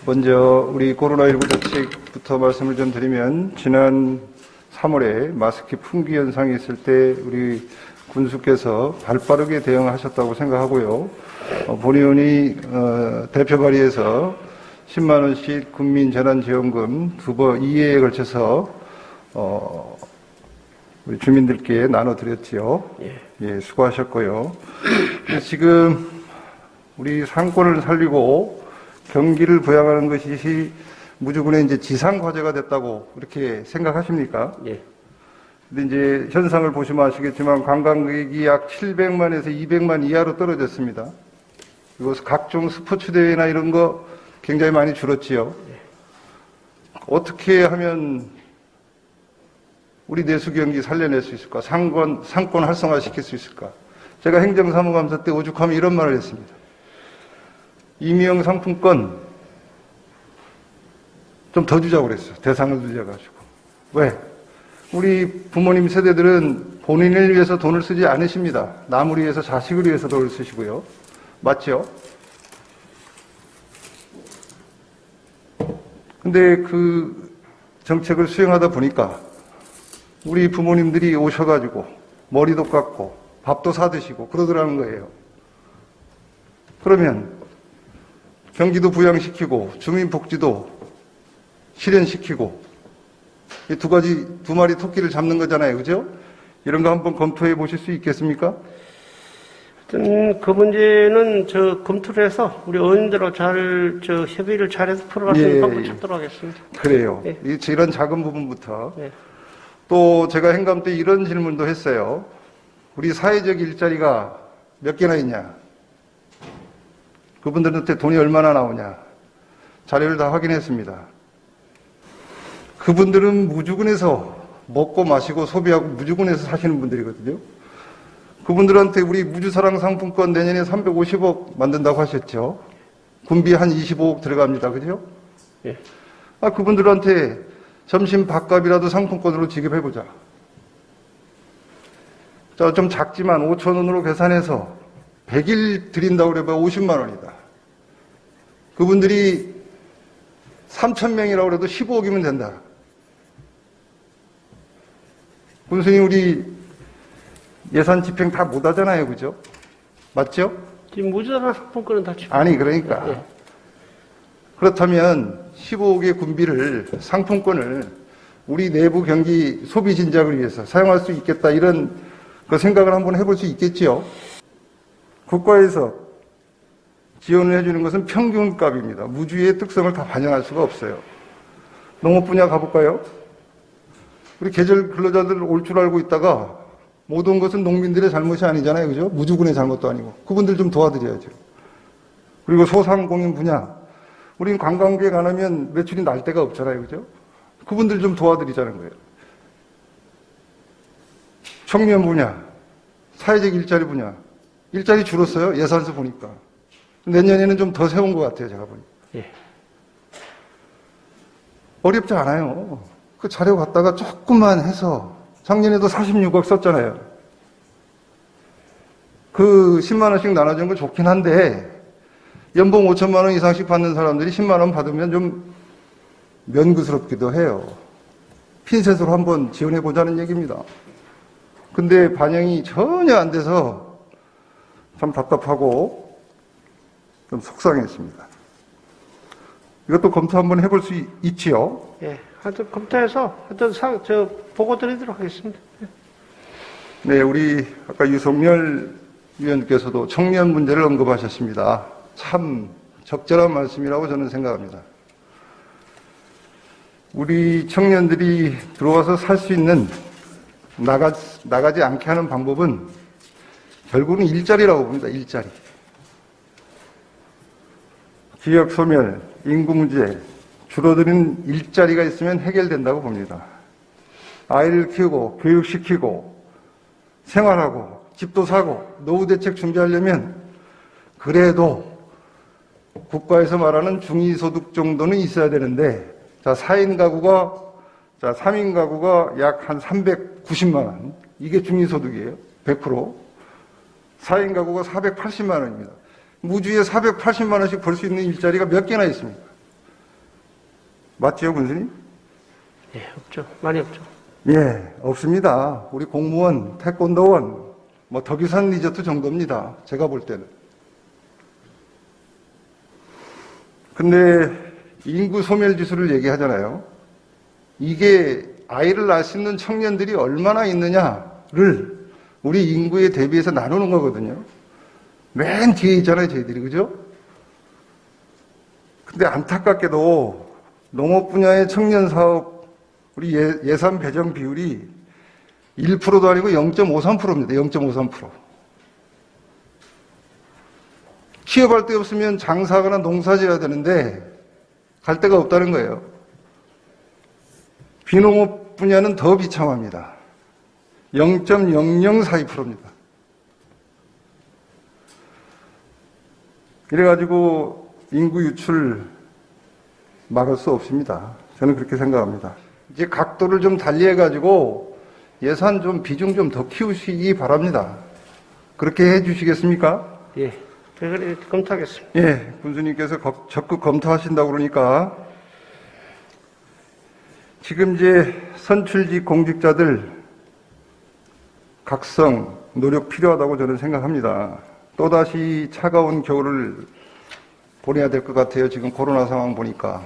먼저 우리 코로나19 대책부터 말씀을 좀 드리면 지난 3월에 마스크 품귀 현상이 있을 때 우리 군수께서 발빠르게 대응하셨다고 생각하고요. 본의원이 대표 발의해서 10만 원씩 국민재난지원금 2회에 걸쳐서 우리 주민들께 나눠드렸지요. 예, 수고하셨고요. 지금 우리 상권을 살리고 경기를 부양하는 것이 무주군의 이제 지상 과제가 됐다고 이렇게 생각하십니까? 예. 근데 이제 현상을 보시면 아시겠지만 관광객이 약 700만에서 200만 이하로 떨어졌습니다. 그리고 각종 스포츠 대회나 이런 거 굉장히 많이 줄었지요. 어떻게 하면 우리 내수 경기 살려낼 수 있을까? 상권 활성화 시킬 수 있을까? 제가 행정사무감사 때 오죽하면 이런 말을 했습니다. 이미영 상품권 좀 더 주자고 그랬어요. 대상을 주자가지고. 왜? 우리 부모님 세대들은 본인을 위해서 돈을 쓰지 않으십니다. 남을 위해서, 자식을 위해서 돈을 쓰시고요. 맞죠? 근데 그 정책을 수행하다 보니까 우리 부모님들이 오셔가지고 머리도 깎고 밥도 사드시고 그러더라는 거예요. 그러면 경기도 부양시키고 주민복지도 실현시키고 이 두 마리 토끼를 잡는 거잖아요. 그죠? 이런 거 한번 검토해 보실 수 있겠습니까? 하여튼 그 문제는 검토를 해서 우리 의원님들하고 협의를 잘해서 풀어갈 수 있는 방법 찾도록 하겠습니다. 그래요. 예. 이런 작은 부분부터. 예. 또 제가 행감 때 이런 질문도 했어요. 우리 사회적 일자리가 몇 개나 있냐? 그분들한테 돈이 얼마나 나오냐? 자료를 다 확인했습니다. 그분들은 무주군에서 먹고 마시고 소비하고 무주군에서 사시는 분들이거든요. 그분들한테 우리 무주사랑 상품권 내년에 350억 만든다고 하셨죠. 군비 한 25억 들어갑니다. 그죠? 예. 그분들한테 점심 밥값이라도 상품권으로 지급해보자. 자, 좀 작지만 5천 원으로 계산해서 100일 드린다고 그래봐 50만 원이다. 그분들이 3천 명이라고 그래도 15억이면 된다. 군수님, 우리 예산 집행 다 못하잖아요. 그죠? 맞죠? 지금 무주사랑 상품권은 다 집행. 아니, 그러니까. 예. 그렇다면 15억의 군비를, 상품권을 우리 내부 경기 소비 진작을 위해서 사용할 수 있겠다. 이런 그 생각을 한번 해볼 수 있겠지요. 국가에서 지원을 해주는 것은 평균값입니다. 무주의 특성을 다 반영할 수가 없어요. 농업 분야 가볼까요? 우리 계절 근로자들 올 줄 알고 있다가 못 온 것은 농민들의 잘못이 아니잖아요. 그죠? 무주군의 잘못도 아니고. 그분들 좀 도와드려야죠. 그리고 소상공인 분야. 우린 관광객 안 하면 매출이 날 데가 없잖아요. 그죠? 그분들 좀 도와드리자는 거예요. 청년 분야, 사회적 일자리 분야. 일자리 줄었어요. 예산서 보니까. 내년에는 좀 더 세운 것 같아요. 제가 보니까. 예. 어렵지 않아요. 그 자료 갖다가 조금만 해서 작년에도 46억 썼잖아요. 그 10만 원씩 나눠준 건 좋긴 한데 연봉 5천만 원 이상씩 받는 사람들이 10만 원 받으면 좀 면구스럽기도 해요. 핀셋으로 한번 지원해보자는 얘기입니다. 근데 반영이 전혀 안 돼서 참 답답하고 좀 속상했습니다. 이것도 검토 한번 해볼 수 있지요? 예. 하여튼 검토해서 보고 드리도록 하겠습니다. 예. 네, 우리 아까 유석열 위원께서도 청년 문제를 언급하셨습니다. 참 적절한 말씀이라고 저는 생각합니다. 우리 청년들이 들어와서 살 수 있는 나가지 않게 하는 방법은 결국은 일자리라고 봅니다. 일자리. 지역 소멸, 인구 문제, 줄어드는 일자리가 있으면 해결된다고 봅니다. 아이를 키우고 교육시키고 생활하고 집도 사고 노후 대책 준비하려면 그래도 국가에서 말하는 중위소득 정도는 있어야 되는데 4인 가구가 3인 가구가 약 한 390만 원. 이게 중위소득이에요. 100%. 4인 가구가 480만 원입니다. 무주에 480만 원씩 벌 수 있는 일자리가 몇 개나 있습니까? 맞지요, 군수님? 예, 없죠. 많이 없죠. 예, 없습니다. 우리 공무원, 태권도원, 뭐 덕유산 리조트 정도입니다. 제가 볼 때는. 근데 인구 소멸 지수를 얘기하잖아요. 이게 아이를 낳을 수 있는 청년들이 얼마나 있느냐를 우리 인구에 대비해서 나누는 거거든요. 맨 뒤에 있잖아요, 저희들이. 그죠? 근데 안타깝게도 농업 분야의 청년 사업 우리 예산 배정 비율이 1%도 아니고 0.53%입니다. 0.53%. 취업할 데 없으면 장사하거나 농사 지어야 되는데 갈 데가 없다는 거예요. 비농업 분야는 더 비참합니다. 0.0042%입니다. 이래가지고 인구 유출 막을 수 없습니다. 저는 그렇게 생각합니다. 이제 각도를 좀 달리해가지고 예산 좀 비중 좀 더 키우시기 바랍니다. 그렇게 해 주시겠습니까? 예, 그래 검토하겠습니다. 예, 군수님께서 적극 검토하신다고 그러니까 지금 이제 선출직 공직자들 각성, 노력 필요하다고 저는 생각합니다. 또다시 차가운 겨울을 보내야 될 것 같아요. 지금 코로나 상황 보니까.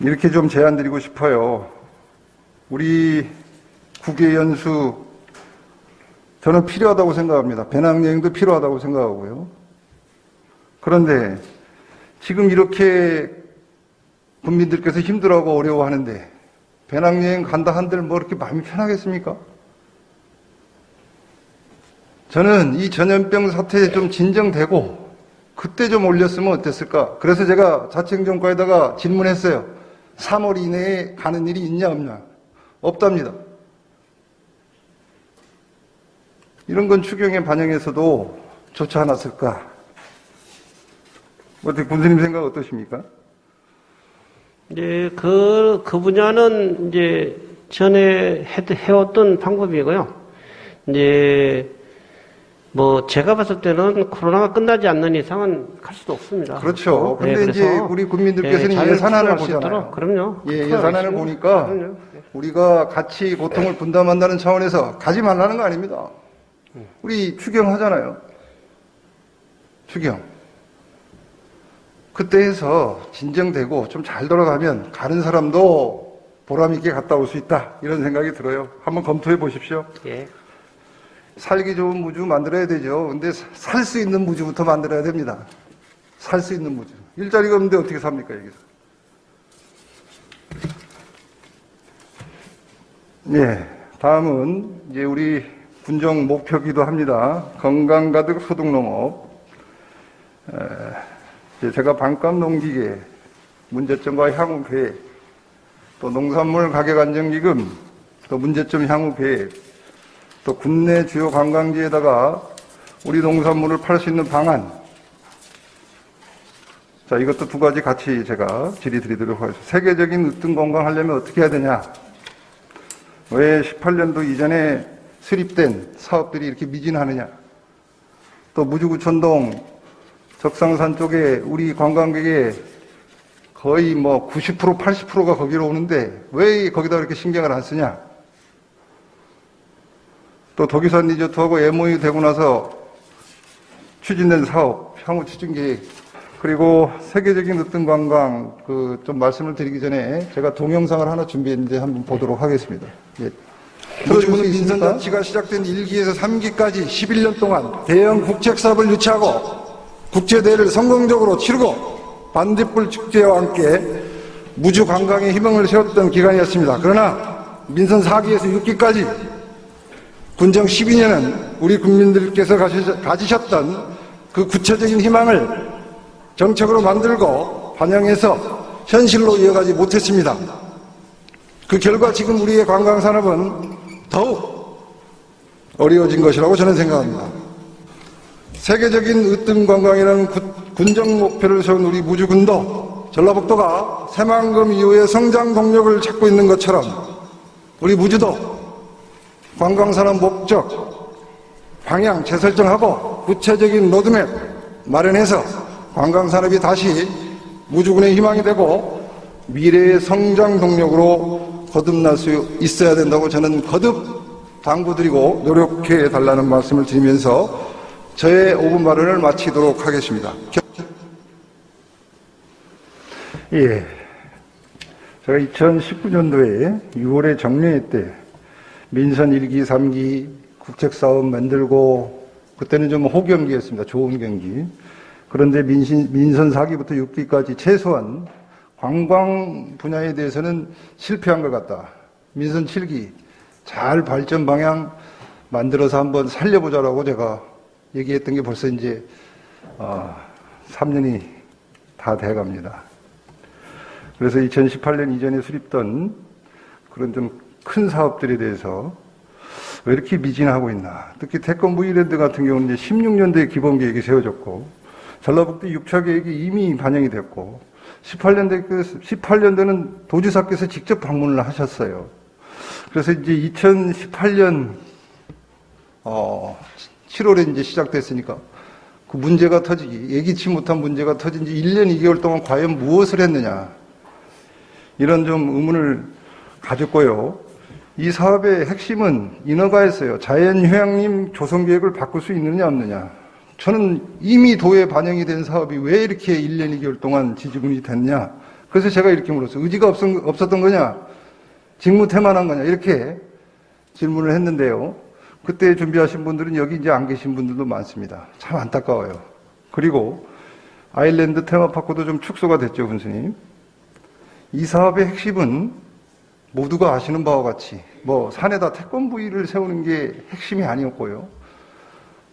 이렇게 좀 제안 드리고 싶어요. 우리 국외 연수 저는 필요하다고 생각합니다. 배낭여행도 필요하다고 생각하고요. 그런데 지금 이렇게 국민들께서 힘들어하고 어려워하는데 배낭여행 간다 한들 뭐 이렇게 마음이 편하겠습니까? 저는 이 전염병 사태에 좀 진정되고 그때 좀 올렸으면 어땠을까? 그래서 제가 자치행정과에다가 질문했어요. 3월 이내에 가는 일이 있냐 없냐? 없답니다. 이런 건 추경에 반영해서도 좋지 않았을까? 어떻게 군수님 생각 어떠십니까? 이제 그 분야는 이제 전에 해왔던 방법이고요. 이제 뭐 제가 봤을 때는 코로나가 끝나지 않는 이상은 갈 수도 없습니다. 그렇죠. 근데 네, 이제 우리 국민들께서는 잘 예산안을 풀어갈 수 보잖아요. 있도록, 그럼요. 예, 예산안을 보니까 그럼요. 우리가 같이 고통을 분담한다는 차원에서 가지 말라는 거 아닙니다. 우리 추경하잖아요. 추경. 그때 해서 진정되고 좀 잘 돌아가면 가는 사람도 보람있게 갔다 올 수 있다. 이런 생각이 들어요. 한번 검토해 보십시오. 예. 살기 좋은 무주 만들어야 되죠. 근데 살 수 있는 무주부터 만들어야 됩니다. 살 수 있는 무주. 일자리가 없는데 어떻게 삽니까, 여기서? 예. 다음은 이제 우리 군정 목표기도 합니다. 건강 가득 소득 농업. 제가 반값 농기계 문제점과 향후 계획, 또 농산물 가격 안정기금, 또 문제점 향후 계획, 또 국내 주요 관광지에다가 우리 농산물을 팔 수 있는 방안. 자, 이것도 두 가지 같이 제가 질의드리도록 하겠습니다. 세계적인 으뜸 관광하려면 어떻게 해야 되냐? 왜 18년도 이전에 수립된 사업들이 이렇게 미진하느냐? 또 무주구천동 적상산 쪽에 우리 관광객의 거의 뭐 90%, 80%가 거기로 오는데 왜 거기다 그렇게 신경을 안 쓰냐? 또 덕유산 리조트하고 MOU 되고 나서 추진된 사업, 향후 추진 계획, 그리고 세계적인 으뜸 관광, 좀 말씀을 드리기 전에 제가 동영상을 하나 준비했는데 한번 보도록 하겠습니다. 예. 무주군 민선자치가 시작된 1기에서 3기까지 11년 동안 대형 국책사업을 유치하고 국제대회를 성공적으로 치르고 반딧불 축제와 함께 무주 관광의 희망을 세웠던 기간이었습니다. 그러나 민선 4기에서 6기까지 군정 12년은 우리 국민들께서 가지셨던 그 구체적인 희망을 정책으로 만들고 반영해서 현실로 이어가지 못했습니다. 그 결과 지금 우리의 관광산업은 더욱 어려워진 것이라고 저는 생각합니다. 세계적인 으뜸 관광이라는 군정 목표를 세운 우리 무주군도 전라북도가 새만금 이후에 성장 동력을 찾고 있는 것처럼 우리 무주도 관광산업 목적, 방향 재설정하고 구체적인 로드맵 마련해서 관광산업이 다시 무주군의 희망이 되고 미래의 성장 동력으로 거듭날 수 있어야 된다고 저는 거듭 당부드리고 노력해 달라는 말씀을 드리면서 저의 5분 발언을 마치도록 하겠습니다. 예. 제가 2019년도에 6월에 정례회 때 민선 1기, 3기 국책사업 만들고 그때는 좀 호경기였습니다. 좋은 경기. 그런데 민선 4기부터 6기까지 최소한 관광 분야에 대해서는 실패한 것 같다. 민선 7기 잘 발전 방향 만들어서 한번 살려보자라고 제가 얘기했던 게 벌써 이제 3년이 다 돼갑니다. 그래서 2018년 이전에 수립된 그런 좀 큰 사업들에 대해서 왜 이렇게 미진하고 있나. 특히 태권부 이랜드 같은 경우는 이제 16년도에 기본계획이 세워졌고 전라북도 6차 계획이 이미 반영이 됐고 18년도는 도지사께서 직접 방문을 하셨어요. 그래서 이제 2018년 7월에 이제 시작됐으니까 그 문제가 터지기, 예기치 못한 문제가 터진 지 1년 2개월 동안 과연 무엇을 했느냐. 이런 좀 의문을 가졌고요. 이 사업의 핵심은 인허가였어요. 자연휴양림 조성계획을 바꿀 수 있느냐 없느냐. 저는 이미 도에 반영이 된 사업이 왜 이렇게 1년 2개월 동안 지지분이 됐냐. 그래서 제가 이렇게 물었어요. 의지가 없었던 거냐? 직무태만한 거냐? 이렇게 질문을 했는데요. 그때 준비하신 분들은 여기 이제 안 계신 분들도 많습니다. 참 안타까워요. 그리고 아일랜드 테마파크도 좀 축소가 됐죠, 군수님. 이 사업의 핵심은 모두가 아시는 바와 같이 뭐 산에다 태권부위를 세우는 게 핵심이 아니었고요.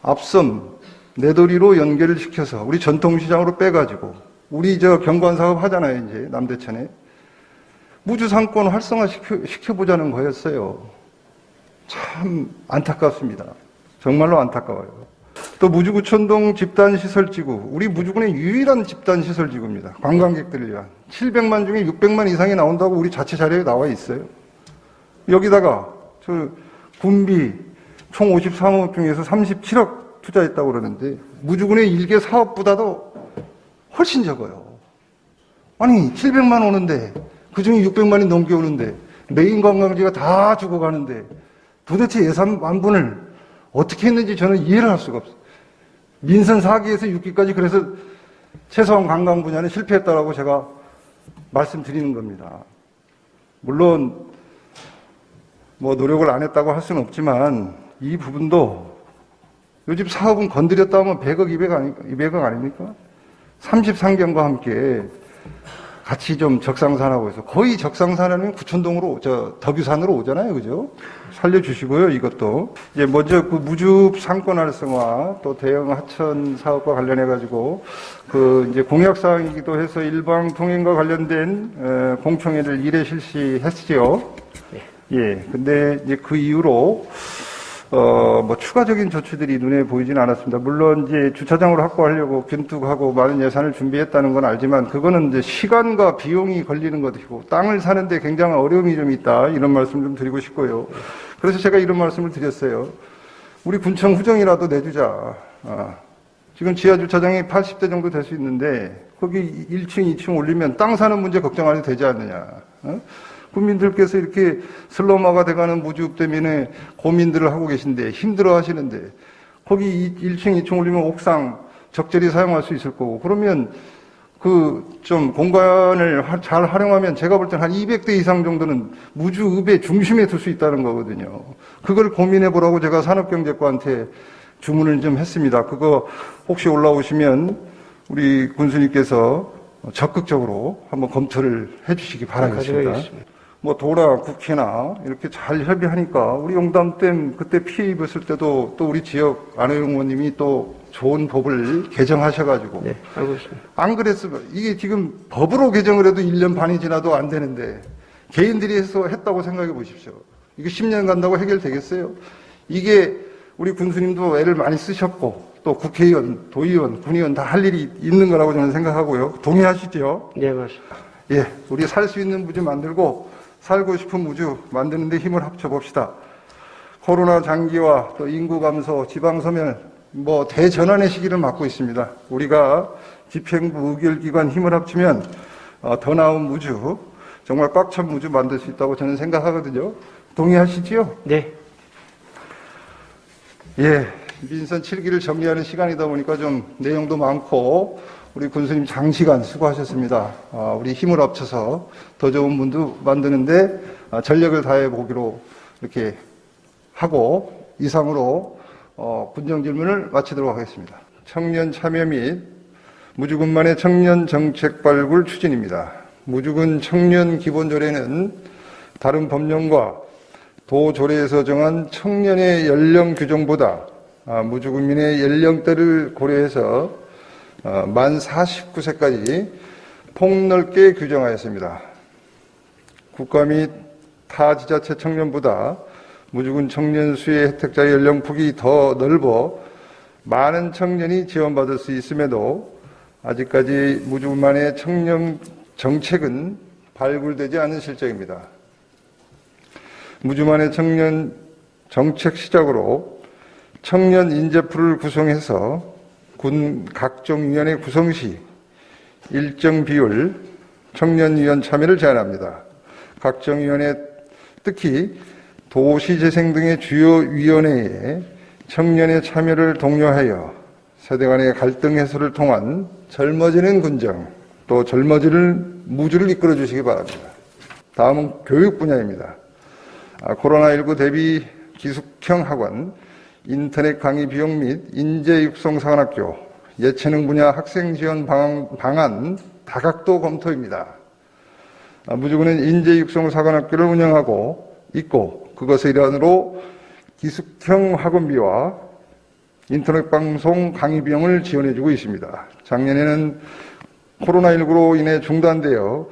앞섬, 내도리로 연결을 시켜서 우리 전통시장으로 빼가지고 우리 저 경관 사업 하잖아요, 이제 남대천에. 무주상권 활성화 시켜보자는 거였어요. 참 안타깝습니다. 정말로 안타까워요. 또 무주구촌동 집단시설지구, 우리 무주군의 유일한 집단시설지구입니다. 관광객들을 위한. 700만 중에 600만 이상이 나온다고 우리 자체 자료에 나와 있어요. 여기다가 저 군비 총 53억 중에서 37억 투자했다고 그러는데 무주군의 일개 사업보다도 훨씬 적어요. 아니 700만 오는데 그중에 600만이 넘게 오는데 메인 관광지가 다 죽어가는데 도대체 예산 완분을 어떻게 했는지 저는 이해를 할 수가 없어요. 민선 4기에서 6기까지 그래서 최소한 관광 분야는 실패했다라고 제가 말씀드리는 겁니다. 물론 뭐 노력을 안 했다고 할 수는 없지만 이 부분도 요즘 사업은 건드렸다 하면 100억, 200억 아닙니까? 33경과 함께 같이 좀 적상산하고 해서 거의 적상산하면 구천동으로 덕유산으로 오잖아요, 그죠? 살려주시고요, 이것도. 이제 먼저 그 무주 상권 활성화 또 대형 하천 사업과 관련해가지고 그 이제 공약사항이기도 해서 일방 통행과 관련된 공청회를 1회 실시했지요. 예. 근데 이제 그 이후로 뭐 추가적인 조치들이 눈에 보이진 않았습니다. 물론 이제 주차장으로 확보하려고 균뚝하고 많은 예산을 준비했다는 건 알지만 그거는 이제 시간과 비용이 걸리는 것이고 땅을 사는데 굉장한 어려움이 좀 있다 이런 말씀 좀 드리고 싶고요. 그래서 제가 이런 말씀을 드렸어요. 우리 군청 후정이라도 내주자. 지금 지하 주차장이 80대 정도 될 수 있는데 거기 1층, 2층 올리면 땅 사는 문제 걱정 안 해도 되지 않느냐. 국민들께서 이렇게 슬럼화가 돼가는 무주읍 때문에 고민들을 하고 계신데 힘들어 하시는데 거기 1층, 2층 올리면 옥상 적절히 사용할 수 있을 거고 그러면 그 좀 공간을 잘 활용하면 제가 볼 때는 한 200대 이상 정도는 무주읍의 중심에 둘 수 있다는 거거든요. 그걸 고민해 보라고 제가 산업경제과한테 주문을 좀 했습니다. 그거 혹시 올라오시면 우리 군수님께서 적극적으로 한번 검토를 해 주시기 바라겠습니다. 뭐 도나 국회나 이렇게 잘 협의하니까 우리 용담댐 그때 피해 입었을 때도 또 우리 지역 안혜영 의원님이 또 좋은 법을 개정하셔가지고 네, 알고 있습니다. 안 그랬으면 이게 지금 법으로 개정을 해도 1년 반이 지나도 안 되는데 개인들이 해서 했다고 생각해 보십시오. 이게 10년 간다고 해결되겠어요? 이게 우리 군수님도 애를 많이 쓰셨고 또 국회의원, 도의원, 군의원 다 할 일이 있는 거라고 저는 생각하고요. 동의하시죠? 네, 맞습니다. 예, 우리 살 수 있는 무주 만들고 살고 싶은 무주 만드는 데 힘을 합쳐봅시다. 코로나 장기화, 또 인구 감소, 지방 소멸, 뭐 대전환의 시기를 맞고 있습니다. 우리가 집행부, 의결기관 힘을 합치면 더 나은 무주, 정말 꽉 찬 무주 만들 수 있다고 저는 생각하거든요. 동의하시지요? 네. 예, 민선 7기를 정리하는 시간이다 보니까 좀 내용도 많고 우리 군수님 장시간 수고하셨습니다. 우리 힘을 합쳐서 더 좋은 문도 만드는데 전력을 다해 보기로 이렇게 하고 이상으로 군정 질문을 마치도록 하겠습니다. 청년 참여 및 무주군만의 청년 정책 발굴 추진입니다. 무주군 청년 기본조례는 다른 법령과 도조례에서 정한 청년의 연령 규정보다 무주군민의 연령대를 고려해서 만 49세까지 폭넓게 규정하였습니다. 국가 및 타 지자체 청년보다 무주군 청년 수의 혜택자의 연령폭이 더 넓어 많은 청년이 지원받을 수 있음에도 아직까지 무주군만의 청년 정책은 발굴되지 않은 실정입니다. 무주만의 청년 정책 시작으로 청년 인재풀을 구성해서 군 각종위원회 구성 시 일정 비율 청년위원 참여를 제한합니다. 각종위원회 특히 도시재생 등의 주요 위원회에 청년의 참여를 독려하여 세대 간의 갈등 해소를 통한 젊어지는 군정, 또 젊어지는 무주를 이끌어 주시기 바랍니다. 다음은 교육 분야입니다. 코로나19 대비 기숙형 학원, 인터넷 강의 비용 및 인재 육성 사관학교, 예체능 분야 학생 지원 방안 다각도 검토입니다. 무주군은 인재 육성 사관학교를 운영하고 있고 그것의 일환으로 기숙형 학원비와 인터넷 방송 강의 비용을 지원해주고 있습니다. 작년에는 코로나19로 인해 중단되어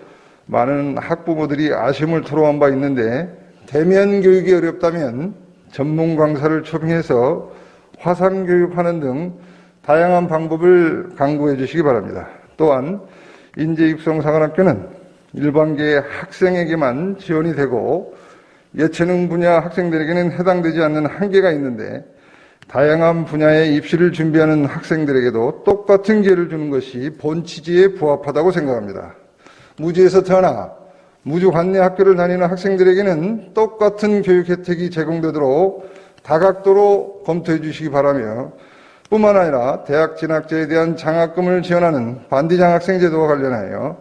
많은 학부모들이 아쉬움을 토로한 바 있는데 대면 교육이 어렵다면 전문 강사를 초빙해서 화상 교육하는 등 다양한 방법을 강구해 주시기 바랍니다. 또한 인재 육성 사관학교는 일반계 학생에게만 지원이 되고 예체능 분야 학생들에게는 해당되지 않는 한계가 있는데 다양한 분야의 입시를 준비하는 학생들에게도 똑같은 기회를 주는 것이 본 취지에 부합하다고 생각합니다. 무주에서 태어나 무주 관내 학교를 다니는 학생들에게는 똑같은 교육 혜택이 제공되도록 다각도로 검토해 주시기 바라며 뿐만 아니라 대학 진학자에 대한 장학금을 지원하는 반디장학생 제도와 관련하여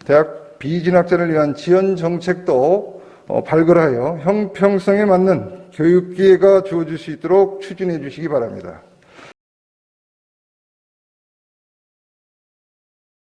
대학 비진학자를 위한 지원 정책도 발굴하여 형평성에 맞는 교육 기회가 주어질 수 있도록 추진해 주시기 바랍니다.